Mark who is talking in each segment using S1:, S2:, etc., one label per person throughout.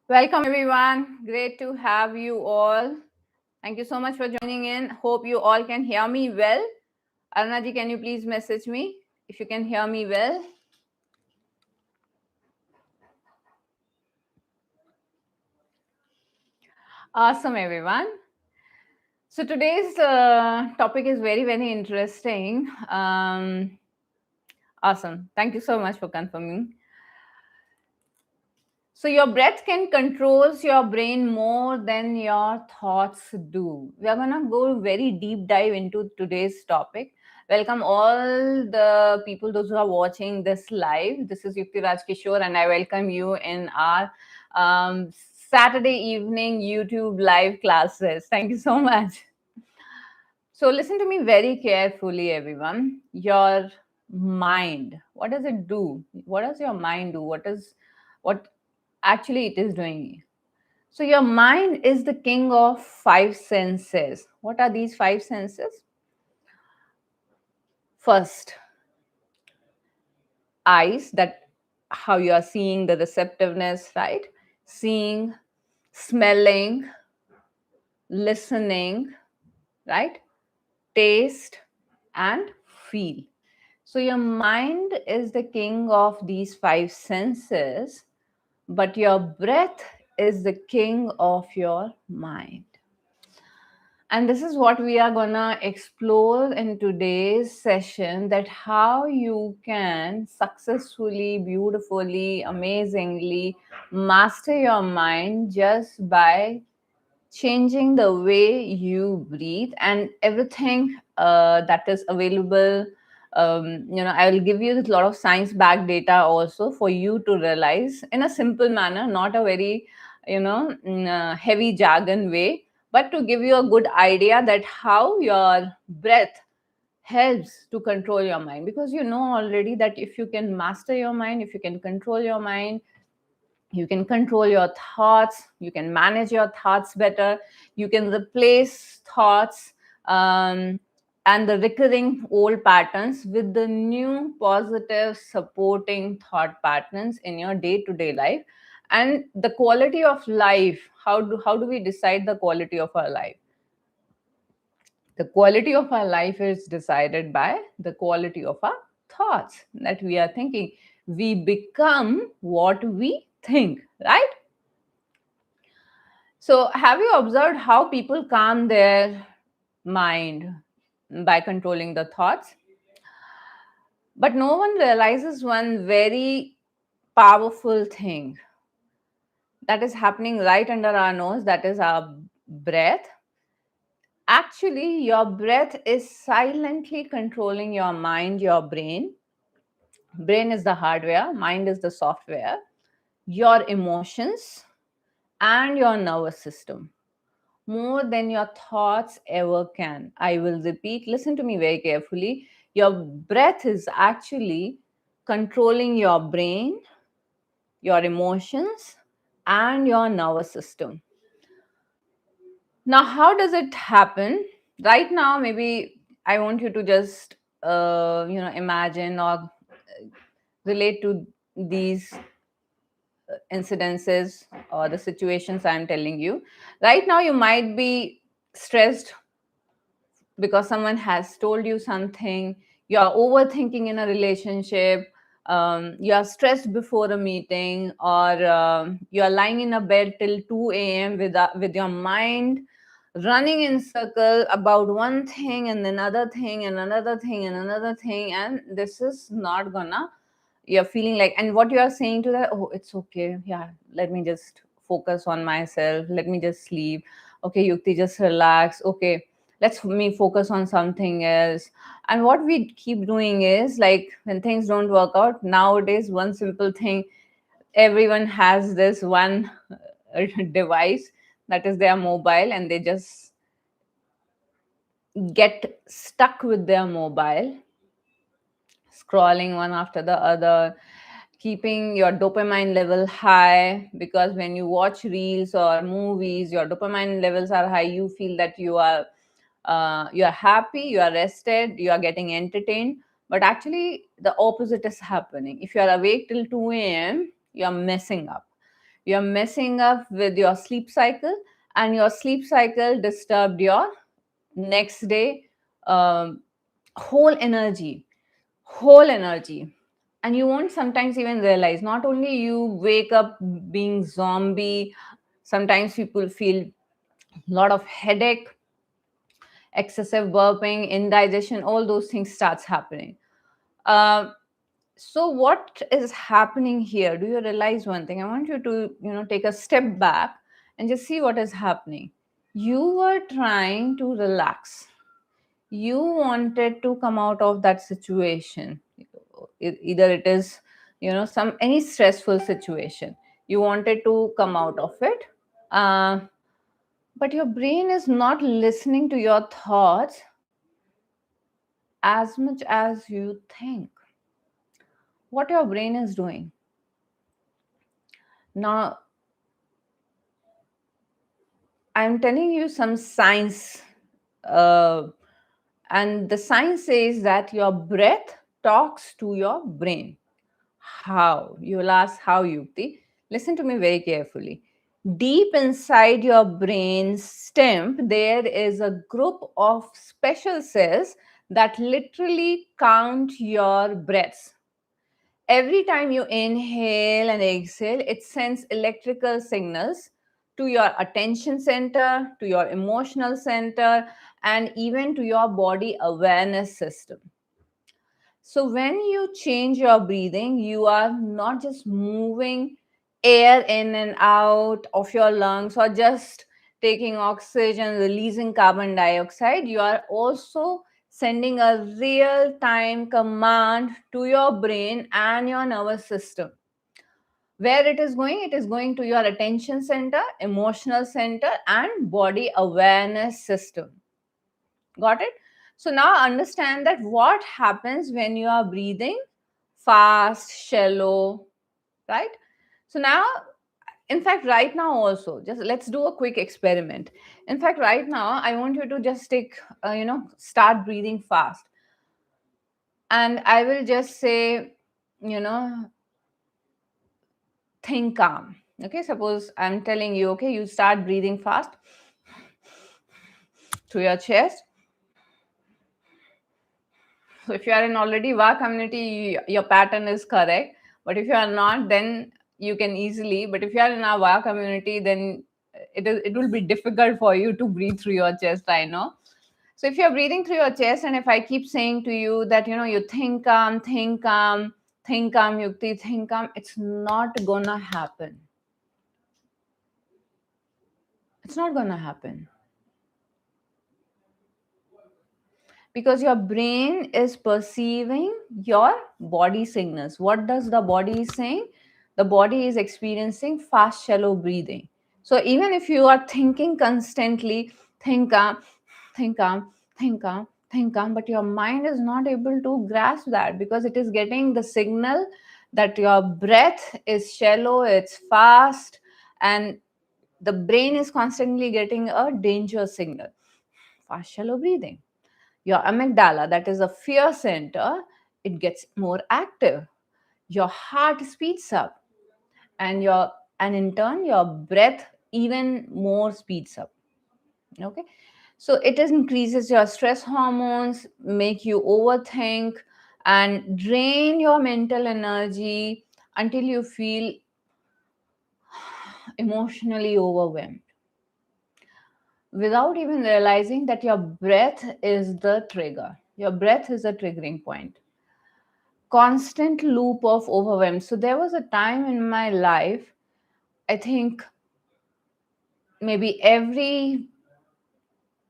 S1: Welcome, everyone. Great to have you all. Thank you so much for joining in. Hope you all can hear me well. Aruna ji, can you please message me if you can hear me well? Awesome, everyone. So today's topic is very, very interesting. Awesome. Thank you so much for confirming. So your breath can controls your brain more than your thoughts do. We are gonna go very deep dive into today's topic. Welcome all the people, those who are watching this live. This is Yukti Raj Kishore, and I welcome you in our Saturday evening YouTube live classes. Thank you so much. So listen to me very carefully, everyone. Your mind, what does it do? What does your mind do? What actually it is doing? So your mind is the king of five senses. What are these five senses? First, eyes, that how you are seeing, the receptiveness, right? Seeing, smelling, listening, right? Taste and feel. So your mind is the king of these five senses, but your breath is the king of your mind. And this is what we are gonna explore in today's session, that how you can successfully, beautifully, amazingly master your mind just by changing the way you breathe and everything that is available. I will give you a lot of science backed data also for you to realize in a simple manner, not a very heavy jargon way, but to give you a good idea that how your breath helps to control your mind. Because you know already that if you can master your mind, if you can control your mind, you can control your thoughts, you can manage your thoughts better, you can replace thoughts and the recurring old patterns with the new positive supporting thought patterns in your day-to-day life. And the quality of life, how do we decide the quality of our life? The quality of our life is decided by the quality of our thoughts that we are thinking. We become what we think, right? So, have you observed how people calm their mind by controlling the thoughts? But no one realizes one very powerful thing that is happening right under our nose, that is our breath. Actually, your breath is silently controlling your mind, your brain. Brain is the hardware, mind is the software, your emotions, and your nervous system, more than your thoughts ever can. I will repeat, listen to me very carefully. Your breath is actually controlling your brain, your emotions, and your nervous system. Now, how does it happen? Right now, maybe I want you to just, imagine or relate to these incidences or the situations I'm telling you. Right now, you might be stressed because someone has told you something, you're overthinking in a relationship, you're stressed before a meeting, or you're lying in a bed till 2 a.m. With your mind running in circle about one thing and another thing and another thing and another thing, and this is not gonna, you're feeling like, and what you are saying to that, oh, it's okay, yeah, let me just focus on myself, let me just sleep, okay Yukti, just relax, okay, let's me focus on something else. And what we keep doing is, like, when things don't work out nowadays, one simple thing, everyone has this one device, that is their mobile, and they just get stuck with their mobile, scrolling one after the other, keeping your dopamine level high, because when you watch reels or movies, your dopamine levels are high, you feel that you are happy, you are rested, you are getting entertained. But actually the opposite is happening. If you are awake till 2 a.m., you are messing up, You're messing up with your sleep cycle, and your sleep cycle disturbed your next day um, whole energy, whole energy. And you won't sometimes even realize, not only you wake up being zombie, sometimes people feel a lot of headache, excessive burping, indigestion, all those things starts happening. Um, so what is happening here? Do you realize one thing? I want you to, take a step back and just see what is happening. You were trying to relax. You wanted to come out of that situation. Either it is, some any stressful situation. You wanted to come out of it. Uh, but your brain is not listening to your thoughts as much as you think. What your brain is doing now, I'm telling you some science, uh, and the science says that your breath talks to your brain. How? You'll ask how, Yukti. Listen to me very carefully. Deep inside your brain stem, there is a group of special cells that literally count your breaths. Every time you inhale and exhale, it sends electrical signals to your attention center, to your emotional center, and even to your body awareness system. So, when you change your breathing, you are not just moving air in and out of your lungs or just taking oxygen, releasing carbon dioxide. You are also sending a real time command to your brain and your nervous system. Where it is going? It is going to your attention center, emotional center, and body awareness system. Got it? So now understand that what happens when you are breathing fast, shallow, right? So now, in fact, right now also, just let's do a quick experiment. In fact, right now, I want you to just start breathing fast. And I will just say, you know, think calm. Okay, suppose I'm telling you, okay, you start breathing fast through your chest. So if you are in already VA community, your pattern is correct. But if you are not, then you can easily. But if you are in our VA community, then it will be difficult for you to breathe through your chest. I know. So if you're breathing through your chest, and if I keep saying to you that you think calm, think calm, think calm, Yukti, think calm, it's not gonna happen. It's not gonna happen. Because your brain is perceiving your body signals. What does the body is saying? The body is experiencing fast, shallow breathing. So even if you are thinking constantly, think calm, think calm, think calm, think calm, but your mind is not able to grasp that because it is getting the signal that your breath is shallow, it's fast, and the brain is constantly getting a danger signal. Fast, shallow breathing. Your amygdala, that is a fear center, it gets more active. Your heart speeds up, and in turn your breath even more speeds up. Okay, so it increases your stress hormones, make you overthink, and drain your mental energy until you feel emotionally overwhelmed without even realizing that your breath is the trigger. Your breath is a triggering point. Constant loop of overwhelm. So there was a time in my life, I think maybe every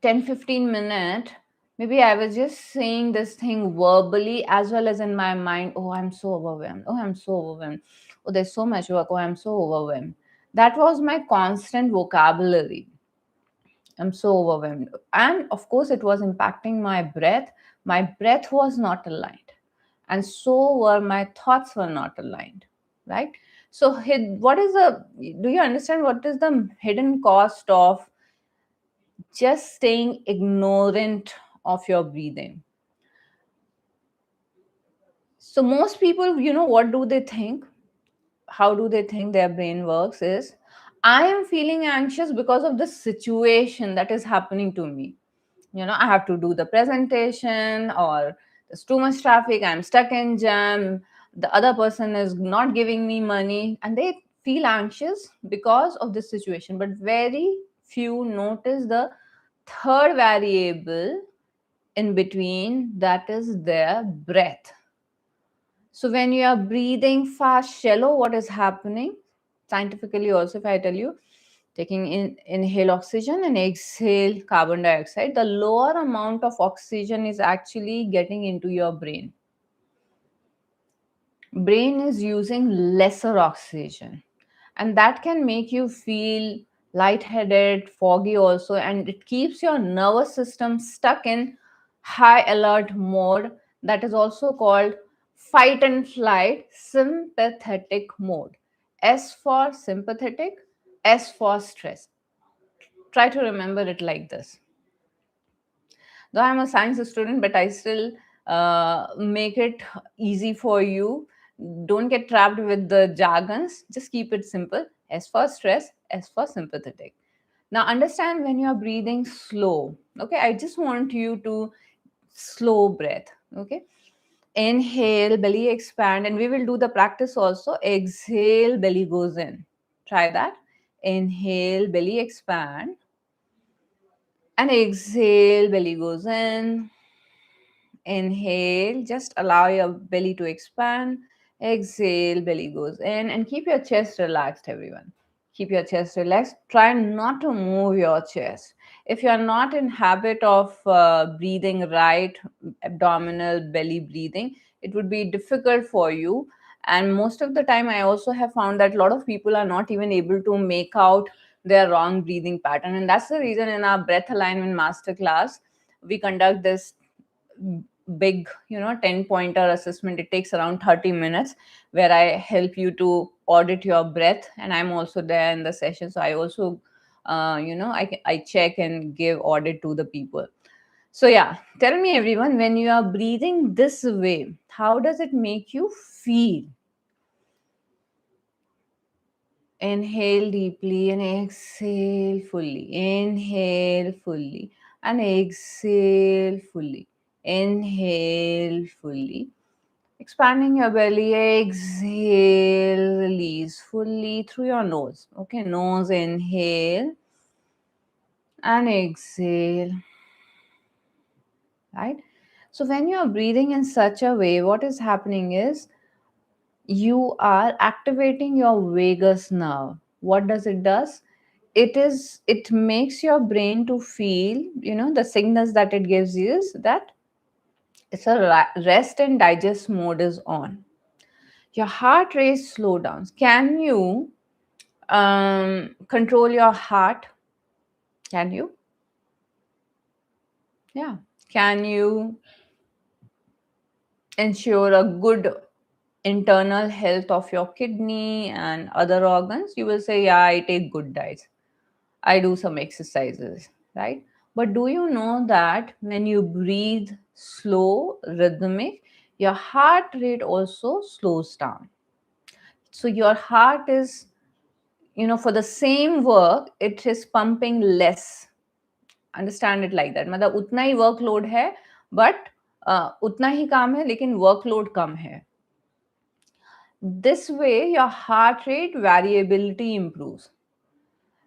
S1: 10-15 minutes, maybe I was just saying this thing verbally as well as in my mind. Oh, I'm so overwhelmed. Oh, I'm so overwhelmed. Oh, there's so much work. Oh, I'm so overwhelmed. That was my constant vocabulary. I'm so overwhelmed. And of course, it was impacting my breath. My breath was not aligned. And so were my thoughts were not aligned. Right? So, do you understand what is the hidden cost of just staying ignorant of your breathing? So, most people, what do they think? how do they think their brain works is, I am feeling anxious because of the situation that is happening to me. I have to do the presentation, or there's too much traffic, I'm stuck in jam, the other person is not giving me money, and they feel anxious because of this situation. But very few notice the third variable in between, that is their breath. So when you are breathing fast, shallow, what is happening? Scientifically also, if I tell you, taking inhale oxygen and exhale carbon dioxide, the lower amount of oxygen is actually getting into your brain. Brain is using lesser oxygen, and that can make you feel lightheaded, foggy also, and it keeps your nervous system stuck in high alert mode, that is also called fight and flight sympathetic mode. S for sympathetic, S for stress. Try to remember it like this. Though I'm a science student, but I still make it easy for you. Don't get trapped with the jargons. Just keep it simple. S for stress, S for sympathetic. Now understand when you are breathing slow. Okay, I just want you to slow breath. Okay, inhale, belly expand, and we will do the practice also. Exhale, belly goes in. Try that. Inhale, belly expand, and exhale, belly goes in. Inhale, just allow your belly to expand. Exhale, belly goes in, and keep your chest relaxed, everyone. Keep your chest relaxed. Try not to move your chest. If you are not in habit of breathing right, abdominal belly breathing, it would be difficult for you. And most of the time, I also have found that a lot of people are not even able to make out their wrong breathing pattern. And that's the reason in our breath alignment masterclass, we conduct this big 10 pointer assessment. It takes around 30 minutes, where I help you to audit your breath, and I'm also there in the session. So I also I check and give audit to the people. So yeah, tell me everyone, when you are breathing this way, how does it make you feel? Inhale deeply and exhale fully. Inhale fully and exhale fully. Inhale fully. Expanding your belly, exhale, release fully through your nose. Okay, nose, inhale and exhale. Right? So when you are breathing in such a way, what is happening is you are activating your vagus nerve. What does it does? It makes your brain to feel, the signals that it gives you is that it's a rest and digest mode is on. Your heart rate slow down. Can you control your heart? Can you? Yeah. Can you ensure a good internal health of your kidney and other organs? You will say, yeah, I take good diets, I do some exercises, right? But do you know that when you breathe slow, rhythmic, your heart rate also slows down? So your heart is, for the same work, it is pumping less. Understand it like that. मतलब उतना ही workload है, but उतना ही काम है, लेकिन workload कम है. This way, your heart rate variability improves,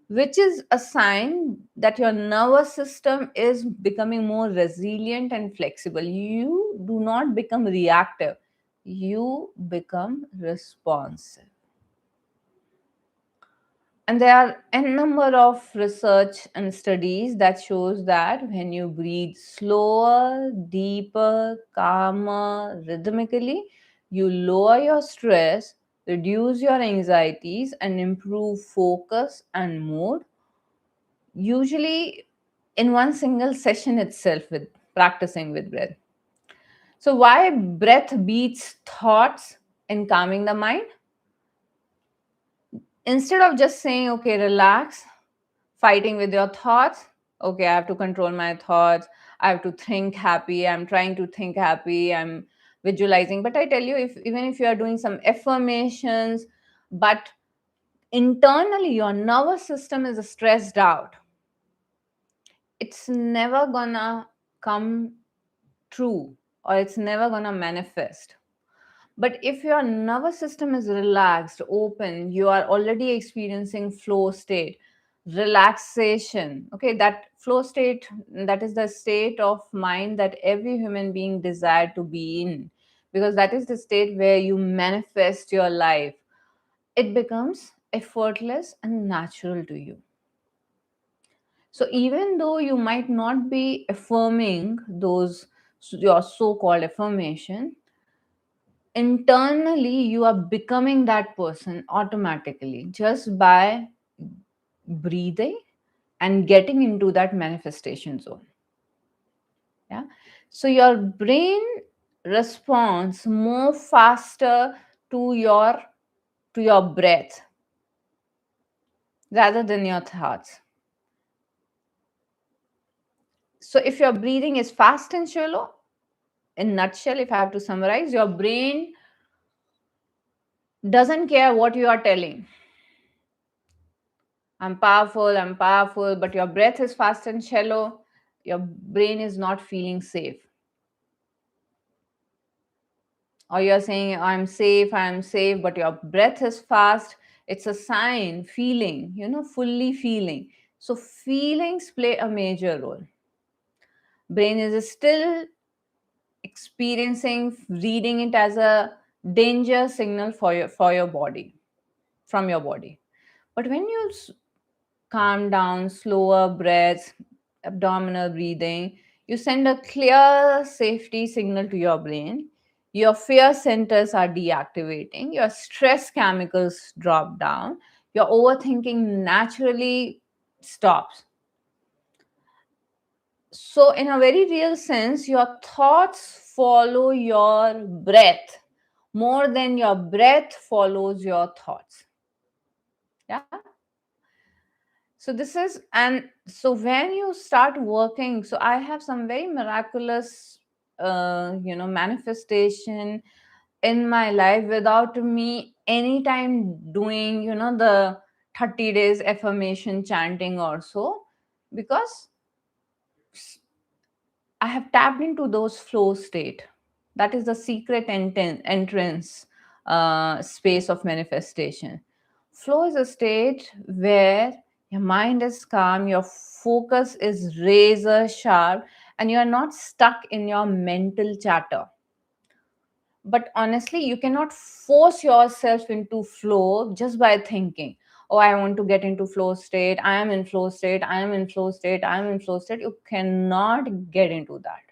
S1: which is a sign that your nervous system is becoming more resilient and flexible. You do not become reactive, you become responsive. And there are a number of research and studies that shows that when you breathe slower, deeper, calmer, rhythmically, you lower your stress, reduce your anxieties, and improve focus and mood, usually in one single session itself with practicing with breath. So why breath beats thoughts in calming the mind? Instead of just saying, okay, relax, fighting with your thoughts, okay, I have to control my thoughts, I have to think happy, I'm trying to think happy, I'm visualizing. But I tell you, if even if you are doing some affirmations, but internally your nervous system is stressed out, it's never gonna come true, or it's never gonna manifest. But if your nervous system is relaxed, open, you are already experiencing flow state, relaxation. Okay, that flow state, that is the state of mind that every human being desire to be in, because that is the state where you manifest your life. It becomes effortless and natural to you. So even though you might not be affirming those, your so-called affirmation, internally you are becoming that person automatically just by breathing and getting into that manifestation zone. Yeah. So your brain responds more faster to your breath rather than your thoughts. So if your breathing is fast and shallow, in nutshell, if I have to summarize, your brain doesn't care what you are telling. I'm powerful, but your breath is fast and shallow, your brain is not feeling safe. Or you're saying, I'm safe, but your breath is fast. It's a sign, feeling, fully feeling. So feelings play a major role. Brain is still experiencing, reading it as a danger signal for your body, from your body. But when you calm down, slower breaths, abdominal breathing, you send a clear safety signal to your brain. Your fear centers are deactivating, your stress chemicals drop down, your overthinking naturally stops. So, in a very real sense, your thoughts follow your breath more than your breath follows your thoughts. Yeah. So this is, and so when you start working, so I have some very miraculous manifestation in my life without me anytime doing the 30 days affirmation chanting or so, because I have tapped into those flow state. That is the secret entrance space of manifestation. Flow is a state where your mind is calm, your focus is razor sharp, and you are not stuck in your mental chatter. But honestly, you cannot force yourself into flow just by thinking, oh, I want to get into flow state, I am in flow state, I am in flow state, I am in flow state. You cannot get into that.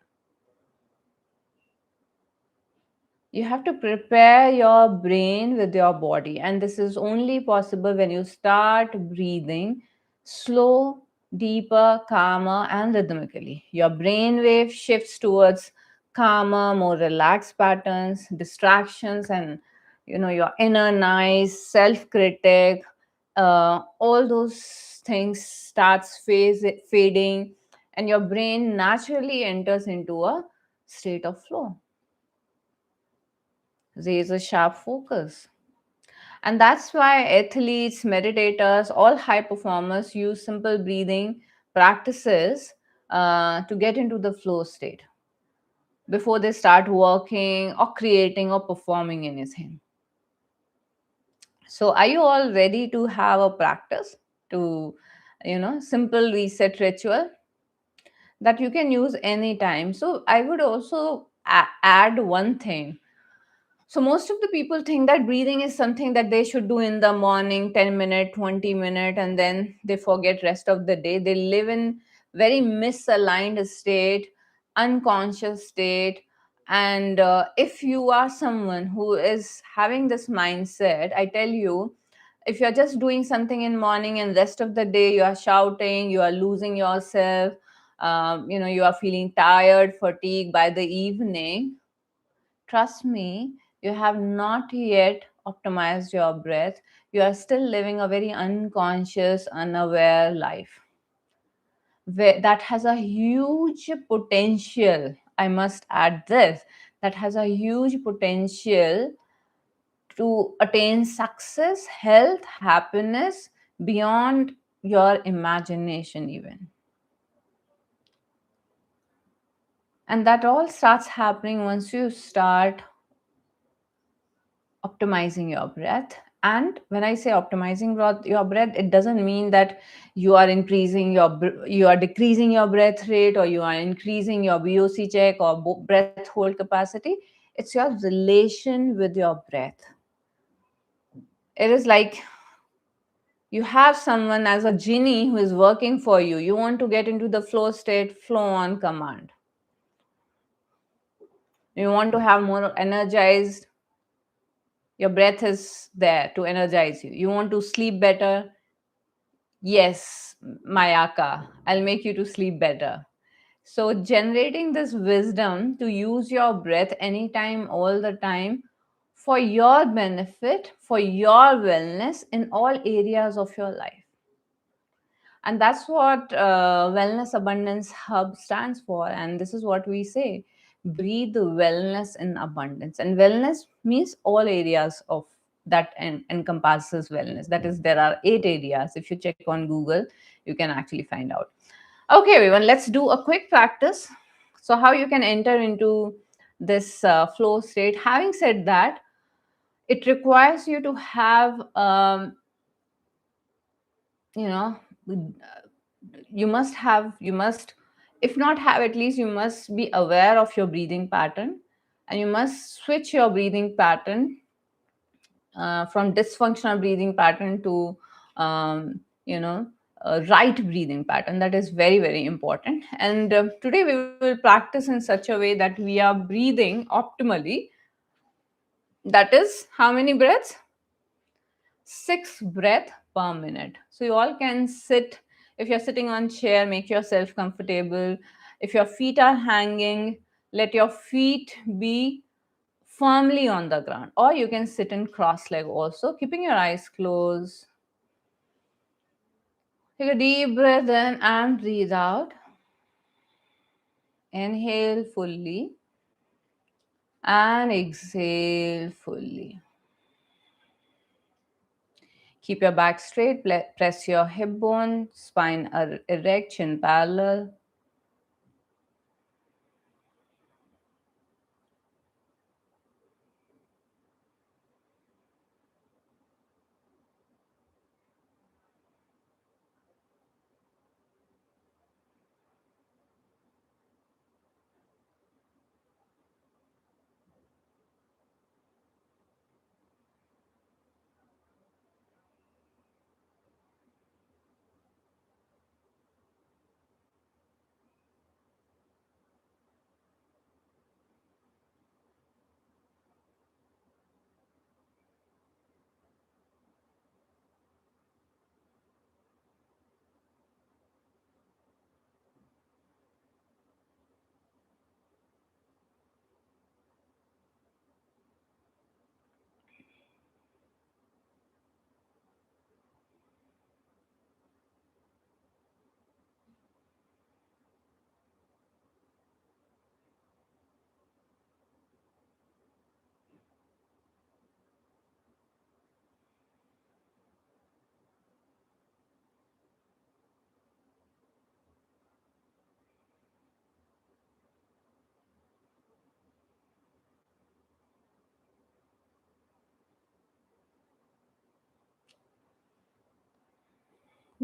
S1: You have to prepare your brain with your body, and this is only possible when you start breathing slow, deeper, calmer, and rhythmically. Your brain wave shifts towards calmer, more relaxed patterns, distractions, and your inner nice self-critic. All those things starts fading, and your brain naturally enters into a state of flow, razor sharp focus. And that's why athletes, meditators, all high performers use simple breathing practices to get into the flow state before they start working or creating or performing anything. So, are you all ready to have a practice to, simple reset ritual that you can use anytime? So, I would also add one thing. So most of the people think that breathing is something that they should do in the morning, 10 minute, 20 minute, and then they forget rest of the day. They live in very misaligned state, unconscious state. And if you are someone who is having this mindset, I tell you, if you're just doing something in morning and rest of the day you are shouting, you are losing yourself, you are feeling tired, fatigued by the evening, trust me, you have not yet optimized your breath. You are still living a very unconscious, unaware life that has a huge potential. I must add this, that has a huge potential to attain success, health, happiness beyond your imagination, even. And that all starts happening once you start optimizing your breath. And when I say optimizing your breath, it doesn't mean that you are increasing you are decreasing your breath rate, or you are increasing your VOC check or breath hold capacity. It's your relation with your breath. It is like you have someone as a genie who is working for you. You want to get into the flow state, flow on command. You want to have more energized, your breath is there to energize you. You want to sleep better. Yes, Mayaka, I'll make you to sleep better. So, generating this wisdom to use your breath anytime, all the time, for your benefit, for your wellness in all areas of your life. And that's what Wellness Abundance Hub stands for. And this is what we say: breathe wellness in abundance. And wellness means all areas of that encompasses wellness. That is, there are 8 areas. If you check on Google, you can actually find out. Okay, everyone, let's do a quick practice. So, how you can enter into this flow state. Having said that, it requires you to have, you know, you must, if not have, at least you must be aware of your breathing pattern, and you must switch your breathing pattern from dysfunctional breathing pattern to right breathing pattern. That is very, very important. And today we will practice in such a way that we are breathing optimally. That is how many breaths? 6 breath per minute. So you all can sit. If you're sitting on chair, make yourself comfortable. If your feet are hanging, let your feet be firmly on the ground, or you can sit in cross leg also, keeping your eyes closed. Take a deep breath in and breathe out. Inhale fully and exhale fully. Keep your back straight, press your hip bone, spine erect, chin parallel.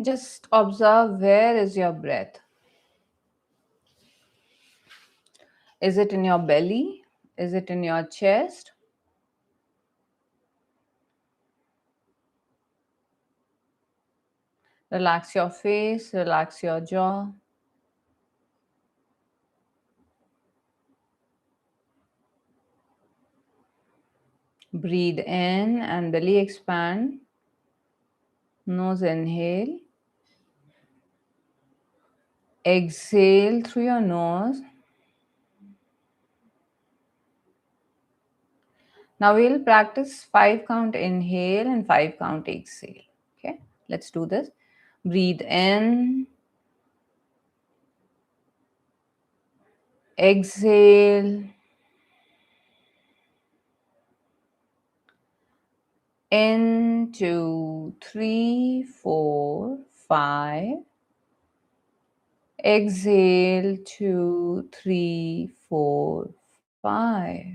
S1: Just observe, where is your breath? Is it in your belly? Is it in your chest? Relax your face, relax your jaw. Breathe in and belly expand. Nose inhale. Exhale through your nose. Now we'll practice 5 count inhale and 5 count exhale. Okay, let's do this. Breathe in. Exhale. In, 2, 3, 4, 5. Exhale, 2, 3, 4, 5.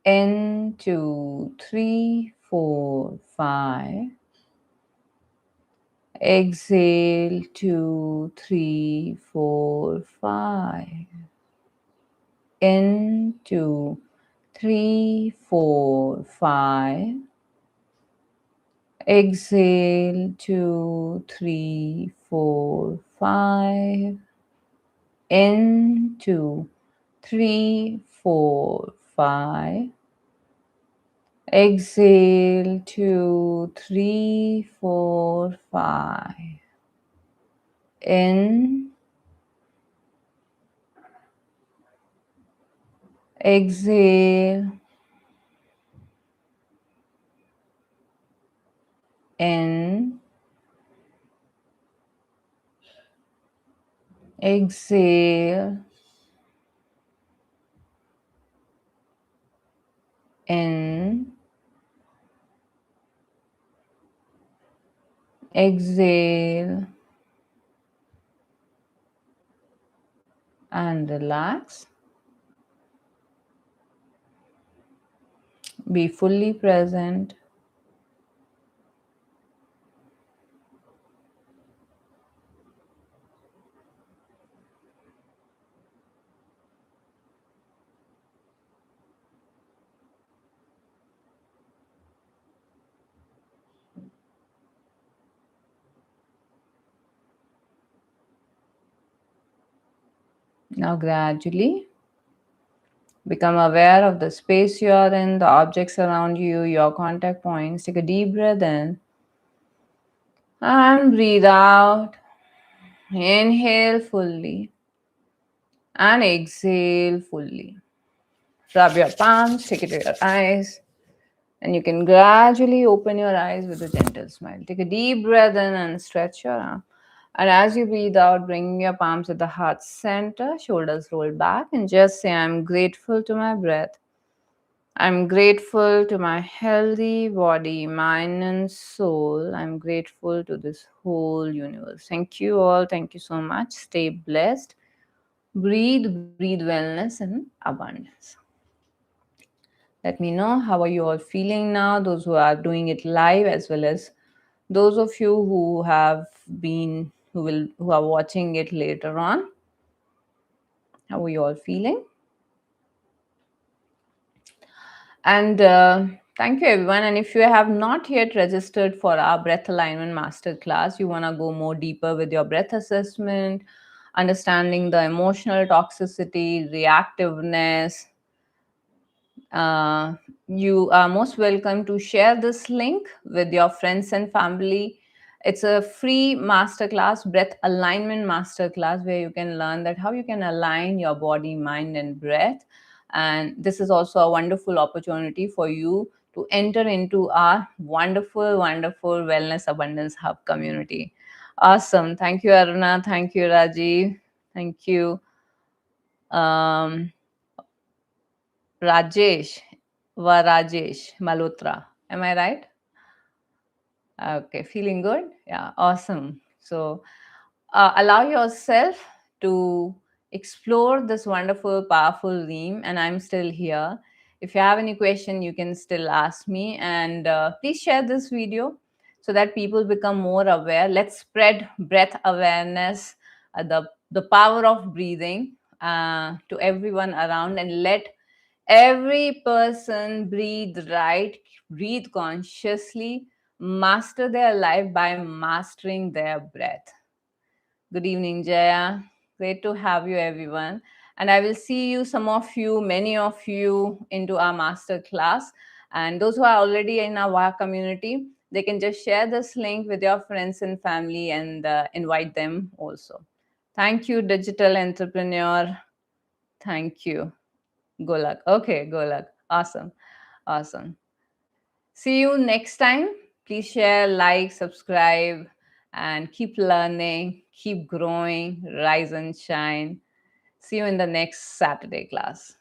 S1: In, 2, 3, 4, 5. Exhale, 2, 3, 4, 5. In, 2, 3, 4, 5. Exhale, 2, 3, 4, 5. In, 2, 3, 4, 5. Exhale, 2, 3, 4, 5. In, exhale, in, exhale, in, exhale, and relax. Be fully present. Now, gradually become aware of the space you are in, the objects around you, your contact points. Take a deep breath in and breathe out. Inhale fully and exhale fully. Rub your palms, take it to your eyes, and you can gradually open your eyes with a gentle smile. Take a deep breath in and stretch your arm. And as you breathe out, bring your palms at the heart center, shoulders roll back, and just say, I'm grateful to my breath. I'm grateful to my healthy body, mind, and soul. I'm grateful to this whole universe. Thank you all. Thank you so much. Stay blessed. Breathe wellness and abundance. Let me know how are you all feeling now, those who are doing it live, as well as those of you who are watching it later on. How are you all feeling? And thank you, everyone. And if you have not yet registered for our breath alignment masterclass, you want to go more deeper with your breath assessment, understanding the emotional toxicity, reactiveness, you are most welcome to share this link with your friends and family. It's a free masterclass, breath alignment masterclass, where you can learn that how you can align your body, mind, and breath. And this is also a wonderful opportunity for you to enter into our wonderful, wonderful Wellness Abundance Hub community. Awesome. Thank you, Aruna. Thank you, Rajiv. Thank you. Rajesh Rajesh Malhotra. Am I right? Okay, feeling good? Yeah, awesome. So, allow yourself to explore this wonderful, powerful theme, and I'm still here. If you have any question, you can still ask me, and please share this video so that people become more aware. Let's spread breath awareness, the power of breathing to everyone around, and let every person breathe right, breathe consciously, master their life by mastering their breath. Good evening, Jaya. Great to have you, everyone. And I will see you, some of you, many of you, into our master class. And those who are already in our community, they can just share this link with your friends and family and invite them also. Thank you, digital entrepreneur. Thank you. Golak. Okay, Golak. Awesome. Awesome. See you next time. Please share, like, subscribe, and keep learning, keep growing, rise and shine. See you in the next Saturday class.